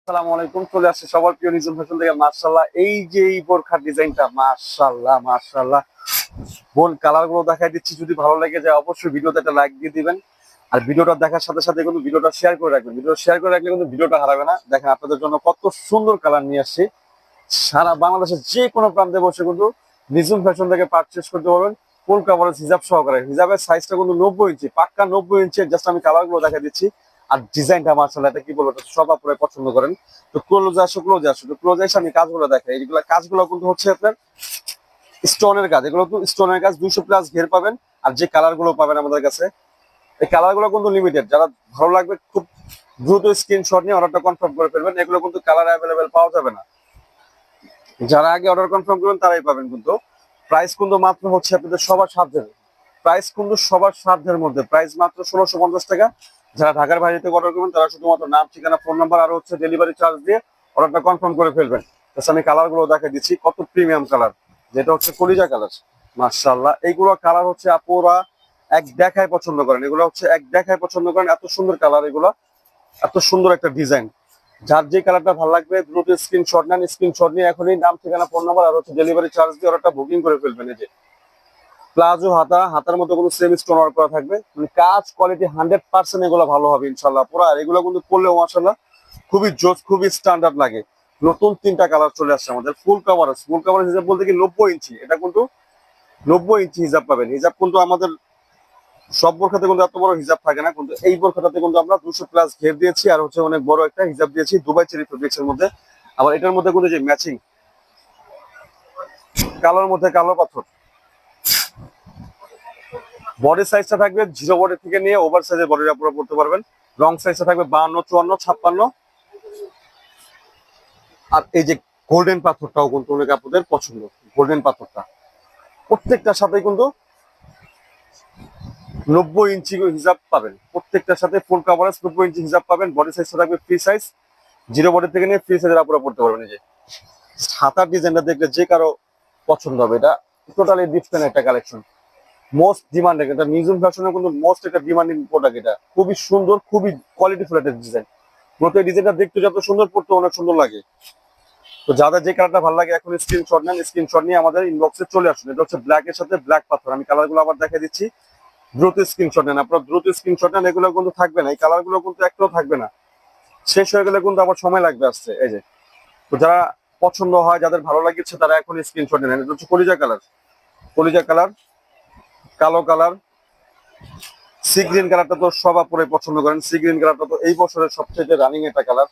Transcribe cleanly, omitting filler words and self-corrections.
আসসালামু আলাইকুম। চলে আসছে সবার প্রিয় নিজম ফ্যাশন থেকে। মাশাআল্লাহ, এই যে এই বোরখার ডিজাইনটা, মাশাআল্লাহ মাশাআল্লাহ। বোন, কালার গুলো দেখাই দিচ্ছি, যদি ভালো লেগে যায় অবশ্যই ভিডিওতে একটা লাইক দিয়ে দিবেন। আর ভিডিওটা দেখার সাথে সাথে কিন্তু ভিডিওটা শেয়ার করে রাখবেন। ভিডিও শেয়ার করে রাখলে কিন্তু ভিডিওটা হারাবে না। দেখেন আপনাদের জন্য কত সুন্দর কালার নিয়ে আসছি। সারা বাংলাদেশের যে কোনো প্রান্তে বসে কিন্তু নিজম ফ্যাশন থেকে পারচেস করতে পারবেন ফুল কাভারেজ হিজাব সহকারে। হিজাবের সাইজটা কিন্তু 90 ইঞ্চি, পাক্কা 90 ইঞ্চি। জাস্ট আমি কালার গুলো দেখা দিচ্ছি। আর ডিজাইনটা মাশাআল্লাহ, এটা কি বলবো, এটা সব আপনারা পছন্দ করেন। তো ক্লোজে এসে আমি কাজগুলো দেখাই। এইগুলো কাজগুলো কিন্তু হচ্ছে আপনার স্টোনের কাজ। এগুলো কিন্তু স্টোনের কাজ, 200+ ঘের পাবেন। আর যে কালার গুলো পাবেন আমাদের কাছে, এই কালার গুলো কিন্তু লিমিটেড। যারা ভালো লাগবে খুব দ্রুত স্ক্রিনশট নিয়ে অর্ডারটা কনফার্ম করে ফেলবেন। এগুলো কিন্তু কালার অ্যাভেলেবেল পাওয়া যাবে না। যারা আগে অর্ডার কনফার্ম করবেন তারাই পাবেন। কিন্তু প্রাইস কিন্তু মাত্র হচ্ছে আপনাদের সবার সাধ্যের। প্রাইস কিন্তু সবার সাধ্যের মধ্যে, প্রাইস মাত্র 1650 টাকা। যারা ঢাকার বাইরে থেকে অর্ডার করবেন তারা শুধুমাত্র নাম, ঠিকানা, ফোন নাম্বার আর হচ্ছে ডেলিভারি চার্জ দিয়ে অর্ডারটা কনফার্ম করে ফেলবেন। আমি কালার গুলো দেখে দিচ্ছি, কত প্রিমিয়াম কালার। যেটা হচ্ছে কলিজা কালার। মাশাআল্লাহ, এইগুলো কালার হচ্ছে আপুরা এক দেখায় পছন্দ করেন। এগুলো হচ্ছে এক দেখায় পছন্দ করেন, এত সুন্দর কালার এগুলো, এত সুন্দর একটা ডিজাইন। যার যে কালারটা ভালো লাগবে দ্রুত স্ক্রিনশট নেন। স্ক্রিনশট নিয়ে এখনই নাম, ঠিকানা, ফোন নাম্বার আর হচ্ছে ডেলিভারি চার্জ দিয়ে অর্ডারটা বুকিং করে ফেলবেন। এই যে প্লাজো হাতার মধ্যে কোনো সেম স্টোন ওয়ার্ক করা থাকবে, মানে কাজ কোয়ালিটি 100% এগুলো ভালো হবে ইনশাল্লাহ পুরো। আর এগুলো কিন্তু করলেও মাশাআল্লাহ খুবই জোস, খুবই স্ট্যান্ডার্ড লাগে। নতুন 3টা কালার চলে আসছে আমাদের ফুল কাভারেজ। ফুল কাভারেজ হিসাব বলতে কি 90 ইঞ্চি, এটা কিন্তু 90 ইঞ্চি হিসাব পাবেন। হিসাব কিন্তু আমাদের সব বোরখাতে কিন্তু এত বড় হিসাব থাকে না, কিন্তু এই বোরখাটাতে কিন্তু আমরা 200+ ঘের দিয়েছি আর হচ্ছে অনেক বড় একটা হিসাব দিয়েছি দুবাই চেরি ফেব্রিক্স এর মধ্যে। আবার এটার মধ্যে কিন্তু যে ম্যাচিং কালোর মধ্যে কালো পাথর। বডি সাইজটা থাকবে 0 বডি থেকে নিয়ে ওভার সাইজের বডিটা পুরো পড়তে পারবেন। লং সাইজটা থাকবে 52, 54, 56। আর এই যে গোল্ডেন পাথরটাও কিন্তু অনেক আপনাদের পছন্দ। গোল্ডেন পাথরটা প্রত্যেকটার সাথে কিন্তু 90 ইঞ্চি হিসাব পাবেন। প্রত্যেকটার সাথে ফুল কাভারেজ 90 ইঞ্চি হিসাব পাবেন। বডি সাইজটা থাকবে ফ্রি সাইজ, 0 বডি থেকে নিয়ে ফ্রি সাইজের আপুরা পড়তে পারবেন। এই যে হাতার ডিজাইনটা দেখলে যে কারো পছন্দ হবে। এটা টোটালি ডিফারেন্ট একটা কালেকশন, মোস্ট ডিমান্ডেড। এটা নিজম ফ্যাশনের কিন্তু মোস্ট একটা ডিমান্ডিং প্রোডাক্ট। এটা খুবই সুন্দর, খুবই কোয়ালিটিফুল একটা ডিজাইন। মূলত এই ডিজাইনটা দেখতে যত সুন্দর, পড়তে অনেক সুন্দর লাগে। তো যাদের যে কালারটা ভালো লাগে এখন স্ক্রিনশট নেন। স্ক্রিনশট নিয়ে আমাদের ইনবক্সে চলে আসুন। এটা হচ্ছে ব্ল্যাক এর সাথে ব্ল্যাক পাথর। আমি কালারগুলো আবার দেখে দিচ্ছি, দ্রুত স্ক্রিনশট নেন। আপনার দ্রুত স্ক্রিনশট নেন, এগুলো কিন্তু থাকবে না, এই কালারগুলো কিন্তু একটাও থাকবে না। শেষ হয়ে গেলে কিন্তু আবার সময় লাগবে আসছে। এই যে, তো যারা পছন্দ হয়, যাদের ভালো লাগছে তারা এখন স্ক্রিনশট নেন। এটা হচ্ছে কলিজা কালার, কলিজা কালার, কালো কালার। সি গ্রিন কালারটা তো সব আপুরাই পছন্দ করেন। সি গ্রিন কালারটা তো এই বছরের সবচেয়ে রানিং একটা কালার।